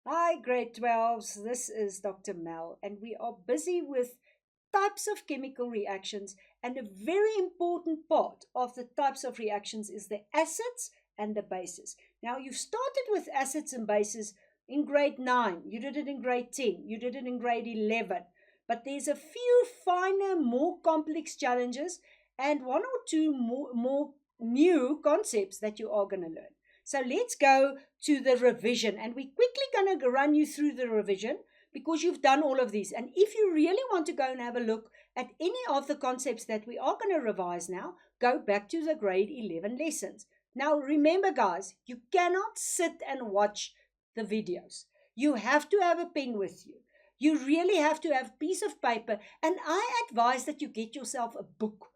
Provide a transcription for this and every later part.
Hi, grade 12s. This is Dr. Mel, and we are busy with types of chemical reactions. And a very important part of the types of reactions is the acids and the bases. Now, you've started with acids and bases in grade 9, you did it in grade 10, you did it in grade 11. But there's a few finer, more complex challenges and one or two more new concepts that you are going to learn. So let's go to the revision, and we're quickly going to run you through the revision because you've done all of these. And if you really want to go and have a look at any of the concepts that we are going to revise now, go back to the grade 11 lessons. Now remember, guys, you cannot sit and watch the videos. You have to have a pen with you. You really have to have a piece of paper, and I advise that you get yourself a book.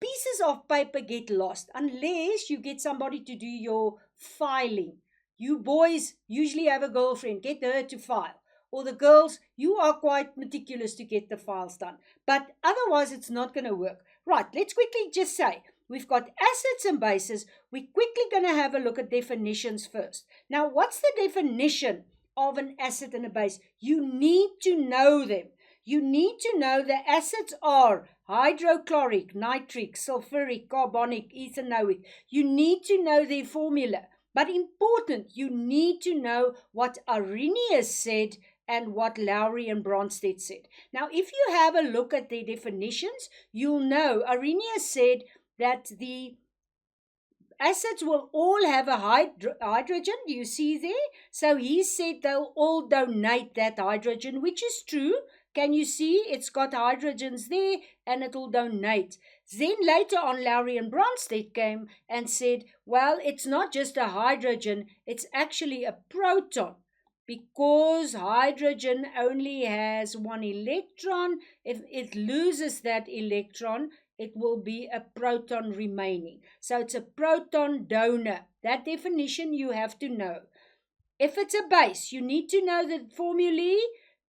Pieces of paper get lost unless you get somebody to do your filing. You boys usually have a girlfriend, get her to file. Or the girls, you are quite meticulous to get the files done. But otherwise, it's not going to work. Right, let's quickly just say we've got acids and bases. We're quickly going to have a look at definitions first. Now, what's the definition of an acid and a base? You need to know them. You need to know the acids are hydrochloric, nitric, sulfuric, carbonic, ethanoic. You need to know their formula. But important, you need to know what Arrhenius said and what Lowry and Bronsted said. Now, if you have a look at their definitions, you'll know Arrhenius said that the acids will all have a hydrogen. Do you see there? So he said they'll all donate that hydrogen, which is true. Can you see? It's got hydrogens there and it'll donate. Then later on, Lowry and Bronsted came and said, well, it's not just a hydrogen, it's actually a proton. Because hydrogen only has one electron, if it loses that electron, it will be a proton remaining. So it's a proton donor. That definition you have to know. If it's a base, you need to know the formulae: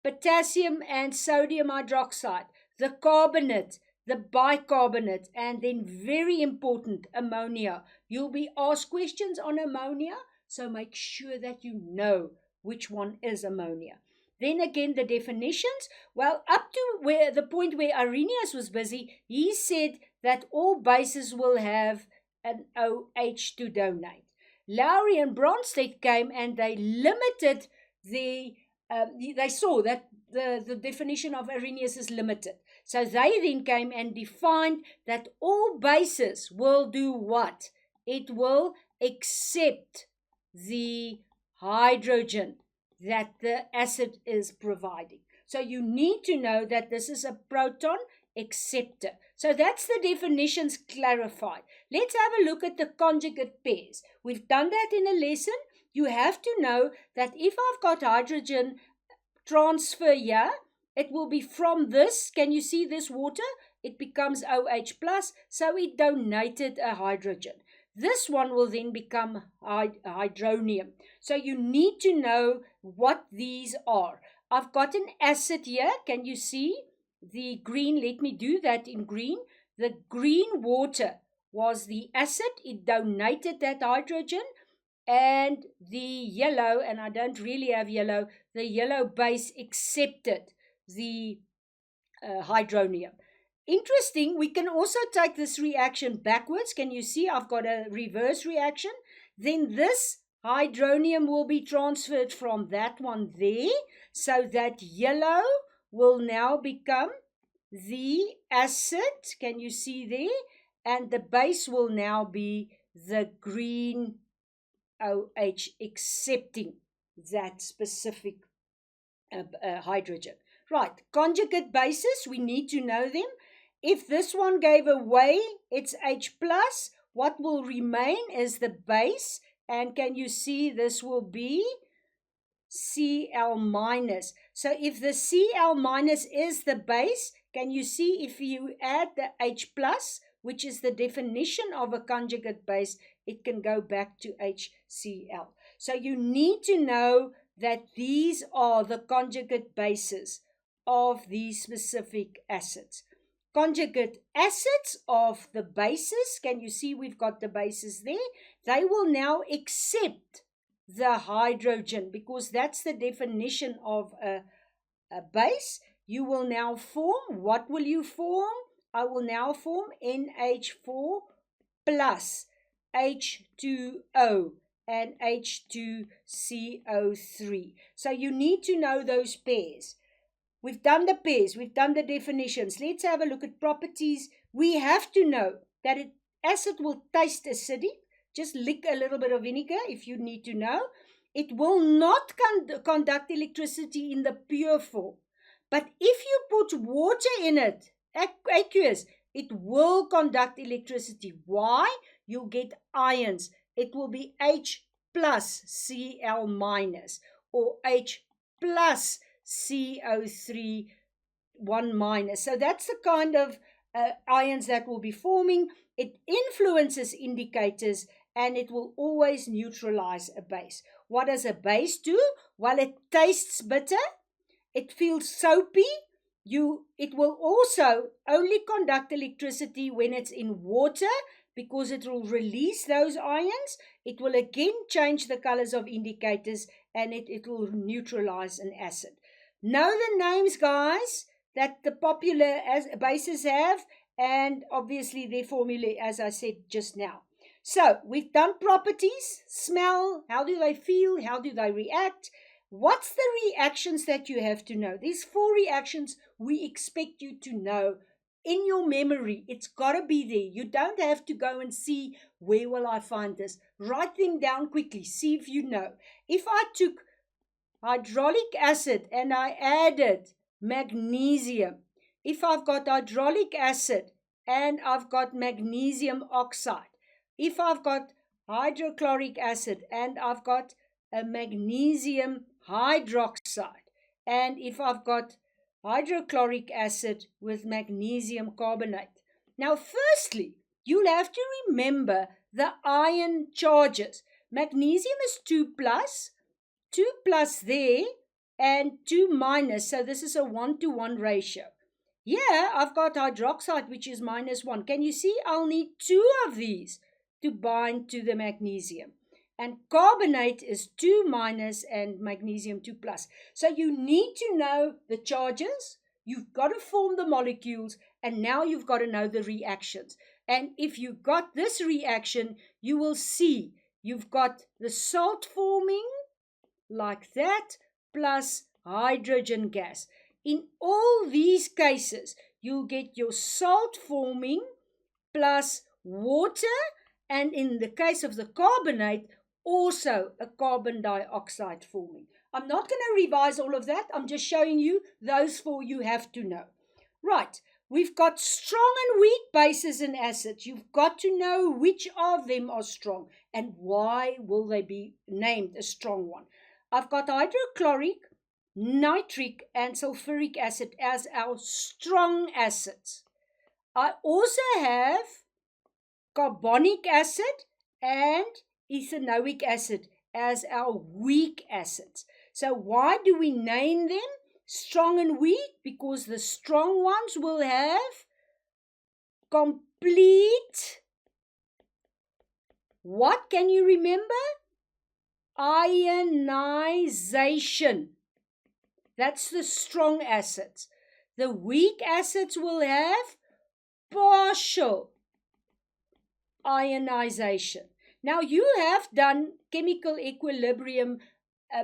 potassium and sodium hydroxide, the carbonate, the bicarbonate, and then very important, ammonia. You'll be asked questions on ammonia, so make sure that you know which one is ammonia. Then again, the definitions. Well, up to where the point where Arrhenius was busy, he said that all bases will have an OH to donate. Lowry and Bronsted came and they limited they saw that the definition of Arrhenius is limited. So they then came and defined that all bases will do what? It will accept the hydrogen that the acid is providing. So you need to know that this is a proton acceptor. So that's the definitions clarified. Let's have a look at the conjugate pairs. We've done that in a lesson. You have to know that if I've got hydrogen transfer here, it will be from this. Can you see this water? It becomes OH plus, so it donated a hydrogen. This one will then become hydronium. So you need to know what these are. I've got an acid here. Can you see the green? Let me do that in green. The green water was the acid. It donated that hydrogen. And the yellow, and I don't really have yellow, the yellow base accepted the hydronium. Interesting, we can also take this reaction backwards. Can you see I've got a reverse reaction? Then this hydronium will be transferred from that one there. So that yellow will now become the acid. Can you see there? And the base will now be the green OH accepting that specific hydrogen. Right, conjugate bases, we need to know them. If this one gave away its H plus, what will remain is the base. And can you see this will be Cl minus. So if the Cl minus is the base, can you see if you add the H plus, which is the definition of a conjugate base, it can go back to HCl. So you need to know that these are the conjugate bases of these specific acids. Conjugate acids of the bases, can you see we've got the bases there? They will now accept the hydrogen, because that's the definition of a base. You will now form, what will you form? I will now form NH4 plus H2O and H2CO3. So you need to know those pairs. We've done the pairs, we've done the definitions. Let's have a look at properties. We have to know that acid will taste acidic. Just lick a little bit of vinegar if you need to know. It will not conduct electricity in the pure form. But if you put water in it, aqueous, it will conduct electricity. Why? You'll get ions. It will be H plus Cl minus or H plus CO3 1 minus. So that's the kind of ions that will be forming. It influences indicators and it will always neutralize a base. What does a base do? Well, it tastes bitter. It feels soapy. It will also only conduct electricity when it's in water because it will release those ions. It will again change the colors of indicators and it will neutralize an acid. Know the names, guys, that the popular bases have, and obviously their formulae, as I said just now. So we've done properties, smell, how do they feel, how do they react? What's the reactions that you have to know? These 4 reactions we expect you to know in your memory. It's got to be there. You don't have to go and see, where will I find this? Write them down quickly. See if you know. If I took hydraulic acid and I added magnesium, if I've got hydraulic acid and I've got magnesium oxide, if I've got hydrochloric acid and I've got a magnesium hydroxide, and if I've got hydrochloric acid with magnesium carbonate. Now, firstly, you'll have to remember the ion charges. Magnesium is 2 plus, 2 plus there, and 2 minus. So this is a 1-to-1 ratio. Here, I've got hydroxide, which is -1. Can you see? I'll need 2 of these to bind to the magnesium. And carbonate is 2 minus and magnesium 2 plus. So you need to know the charges, you've got to form the molecules, and now you've got to know the reactions. And if you got this reaction, you will see you've got the salt forming like that, plus hydrogen gas. In all these cases, you'll get your salt forming plus water, and in the case of the carbonate, also a carbon dioxide forming. I'm not going to revise all of that. I'm just showing you those 4 you have to know. Right, we've got strong and weak bases and acids. You've got to know which of them are strong and why will they be named a strong one. I've got hydrochloric, nitric, and sulfuric acid as our strong acids. I also have carbonic acid and ethanoic acid as our weak acids. So why do we name them strong and weak? Because the strong ones will have complete, what can you remember? Ionization. That's the strong acids. The weak acids will have partial ionization. Now, you have done chemical equilibrium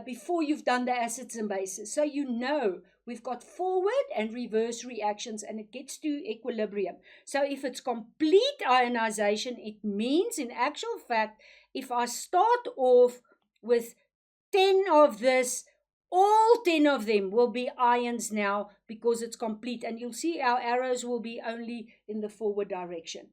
before you've done the acids and bases. So you know we've got forward and reverse reactions and it gets to equilibrium. So if it's complete ionization, it means in actual fact, if I start off with 10 of this, all 10 of them will be ions now because it's complete. And you'll see our arrows will be only in the forward direction.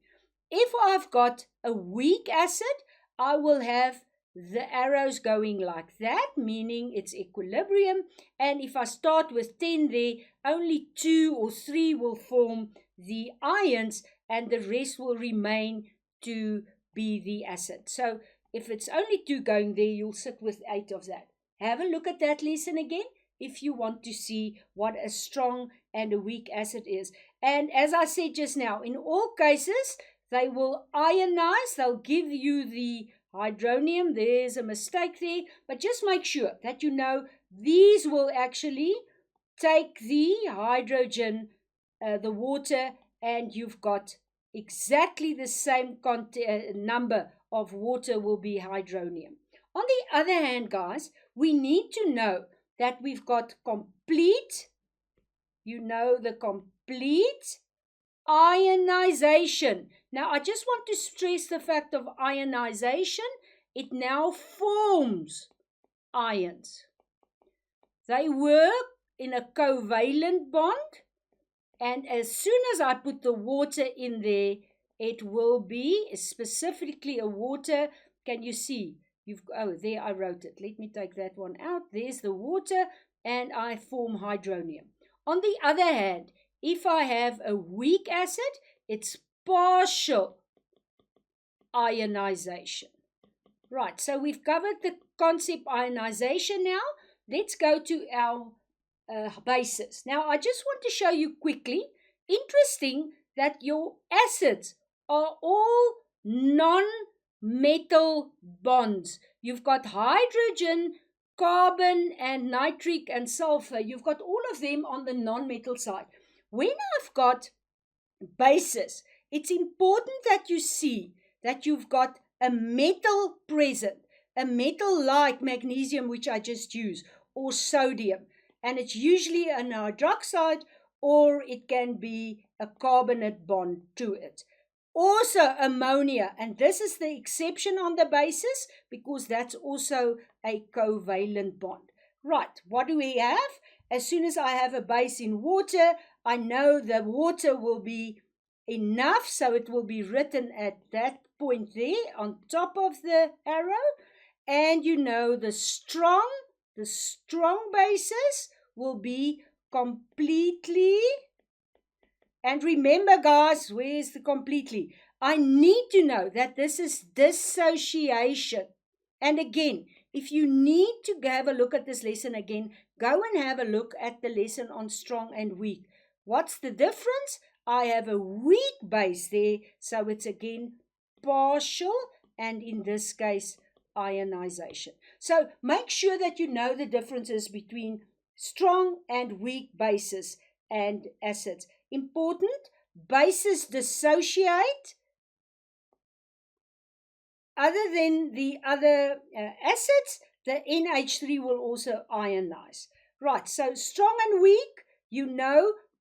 If I've got a weak acid, I will have the arrows going like that, meaning it's equilibrium. And if I start with 10 there, only 2 or 3 will form the ions and the rest will remain to be the acid. So if it's only 2 going there, you'll sit with 8 of that. Have a look at that lesson again if you want to see what a strong and a weak acid is. And as I said just now, in all cases, They will ionize. They'll give you the hydronium. There's a mistake there. But just make sure that you know these will actually take the hydrogen, the water, and you've got exactly the same number of water will be hydronium. On the other hand, guys, we need to know that we've got complete, the complete ionization. Now, I just want to stress the fact of ionization. It now forms ions. They work in a covalent bond, and as soon as I put the water in there, it will be specifically a water. Can you see? There I wrote it. Let me take that one out. There's the water, and I form hydronium. On the other hand, if I have a weak acid, it's partial ionization. Right, so we've covered the concept ionization now. Let's go to our bases. Now, I just want to show you quickly, interesting that your acids are all non-metal bonds. You've got hydrogen, carbon, and nitric and sulfur. You've got all of them on the non-metal side. When I've got bases, it's important that you see that you've got a metal present, a metal like magnesium, which I just used, or sodium. And it's usually an hydroxide, or it can be a carbonate bond to it. Also ammonia, and this is the exception on the bases because that's also a covalent bond. Right, what do we have? As soon as I have a base in water, I know the water will be enough, so it will be written at that point there on top of the arrow. And the strong bases will be completely. And remember, guys, where's the completely? I need to know that this is dissociation. And again, if you need to have a look at this lesson again, go and have a look at the lesson on strong and weak. What's the difference? I have a weak base there, so it's again partial, and in this case, ionization. So make sure that you know the differences between strong and weak bases and acids. Important, bases dissociate. Other than the other acids, the NH3 will also ionize. Right, so strong and weak,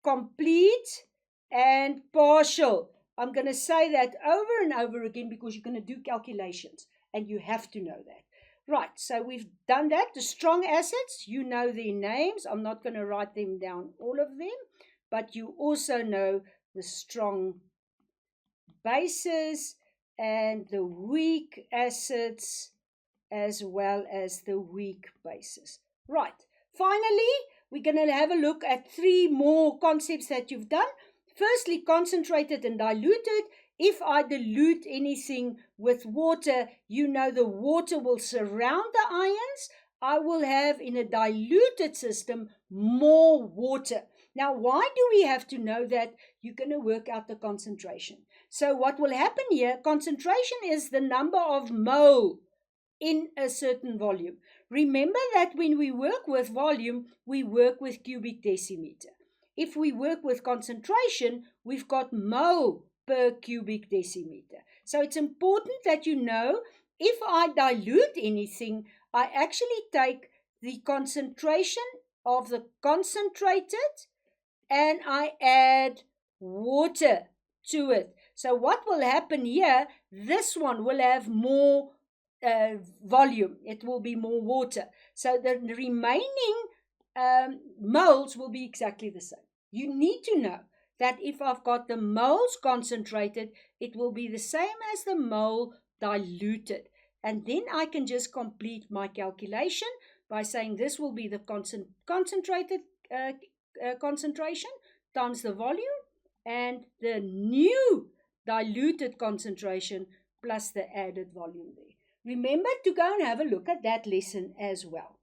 complete and partial. I'm going to say that over and over again because you're going to do calculations and you have to know that. Right, so we've done that. The strong acids, you know their names. I'm not going to write them down, all of them, but you also know the strong bases and the weak acids as well as the weak bases. Right, finally, we're going to have a look at 3 more concepts that you've done. Firstly, concentrated and diluted. If I dilute anything with water, the water will surround the ions. I will have in a diluted system more water. Now, why do we have to know that? You're going to work out the concentration. So what will happen here, concentration is the number of mole in a certain volume. Remember that when we work with volume, we work with cubic decimeter. If we work with concentration, we've got mole per cubic decimeter. So it's important that if I dilute anything, I actually take the concentration of the concentrated and I add water to it. So what will happen here, this one will have more volume. It will be more water. So the remaining moles will be exactly the same. You need to know that if I've got the moles concentrated, it will be the same as the mole diluted. And then I can just complete my calculation by saying this will be the concentrated concentration times the volume and the new diluted concentration plus the added volume there. Remember to go and have a look at that lesson as well.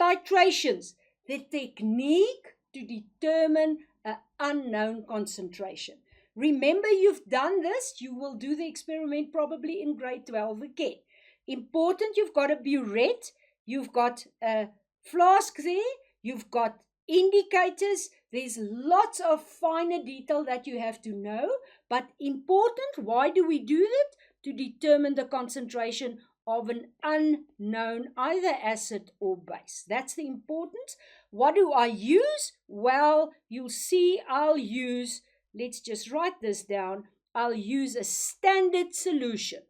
Titrations, the technique to determine an unknown concentration. Remember, you've done this. You will do the experiment probably in grade 12 again. Important, you've got a burette, you've got a flask there, you've got indicators. There's lots of finer detail that you have to know, but important, why do we do that? To determine the concentration of an unknown either acid or base. That's the importance. What do I use? Well, you'll see I'll use, let's just write this down, I'll use a standard solution.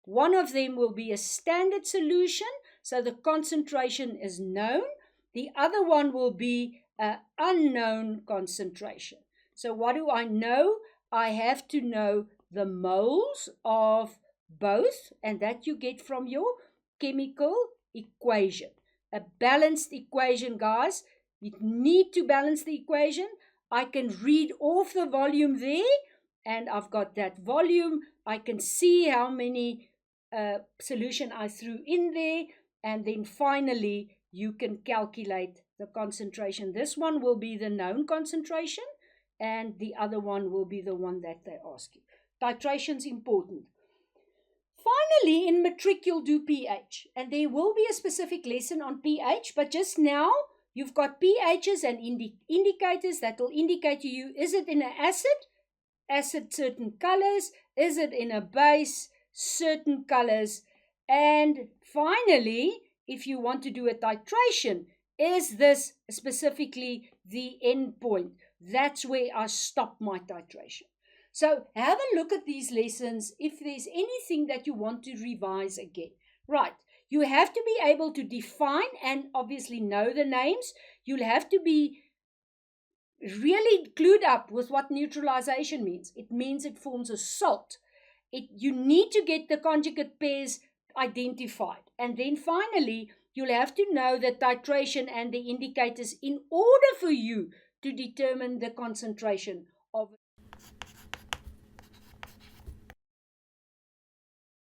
One of them will be a standard solution, so the concentration is known. The other one will be an unknown concentration. So what do I know? I have to know the moles of both, and that you get from your chemical equation. A balanced equation, guys. You need to balance the equation. I can read off the volume there, and I've got that volume. I can see how many solution I threw in there, and then finally you can calculate the concentration. This one will be the known concentration, and the other one will be the one that they ask you. Titration is important. Finally, in matric, you'll do pH, and there will be a specific lesson on pH, but just now you've got pHs and indicators that will indicate to you, is it in an acid certain colors, is it in a base, certain colors, and finally, if you want to do a titration, is this specifically the end point? That's where I stop my titration. So have a look at these lessons if there's anything that you want to revise again. Right, you have to be able to define and obviously know the names. You'll have to be really clued up with what neutralization means. It means it forms a salt. You need to get the conjugate pairs identified. And then finally, you'll have to know the titration and the indicators in order for you to determine the concentration of